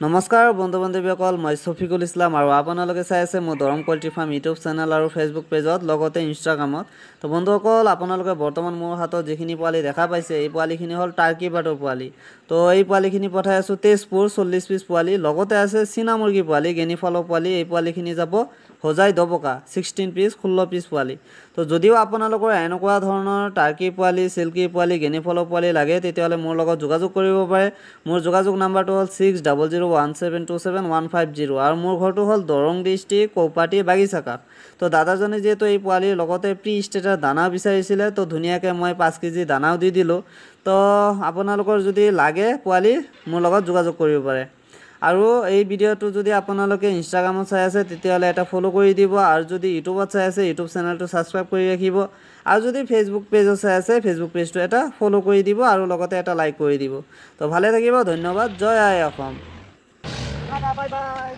নমস্কাৰ বন্ধু বান্ধৱীসকল মই শফিকুল ইছলাম আৰু আপোনালোকে চাই আছে মোৰ দৰং পোল্ট্ৰি ফাৰ্ম ইউটিউব চেনেল আৰু ফেচবুক পেজত লগতে ইনষ্টাগ্ৰামত। তো বন্ধুসকল আপোনালোকে বৰ্তমান মোৰ হাতত যিখিনি পোৱালি দেখা পাইছে এই পোৱালিখিনি হ'ল টাৰ্কি বাৰ্ডৰ পোৱালি। তো এই পোৱালিখিনি পঠাই আছোঁ তেজপুৰ 40 পিচ পোৱালি, লগতে আছে চীনা মুৰ্গী পোৱালি গেনিফলৰ পোৱালি। এই পোৱালিখিনি যাব হোজাই দবকা 16 পিচ 16 পিচ পোৱালি। তো যদিও আপোনালোকৰ এনেকুৱা ধৰণৰ টাৰ্কি পোৱালি চিল্কি পোৱালি গেনিফলৰ পোৱালি লাগে তেতিয়াহ'লে মোৰ লগত যোগাযোগ কৰিব পাৰে। মোৰ যোগাযোগ নাম্বাৰটো হ'ল 6001727150 আৰু মোৰ ঘৰটো হ'ল দৰং ডিষ্ট্ৰিক্ট কৌপাটি বাগিচাকাক। তো দাদাজনে যিহেতু এই পোৱালিৰ লগতে প্ৰি ষ্টেটাৰ দানা বিচাৰিছিলে তো ধুনীয়াকৈ মই 5 কেজি দানাও দি দিলোঁ। তো আপোনালোকৰ যদি লাগে পোৱালি মোৰ লগত যোগাযোগ কৰিব পাৰে। আৰু এই ভিডিঅ'টো যদি আপোনালোকে ইনষ্টাগ্ৰামত চাই আছে তেতিয়াহ'লে এটা ফ'ল' কৰি দিব, আৰু যদি ইউটিউবত চাই আছে ইউটিউব চেনেলটো ছাবস্ক্ৰাইব কৰি ৰাখিব, আৰু যদি ফেচবুক পেজত চাই আছে ফেচবুক পেজটো এটা ফ'ল' কৰি দিব আৰু লগতে এটা লাইক কৰি দিব। তো ভালে থাকিব, ধন্যবাদ, জয় আই অসম। Bye bye.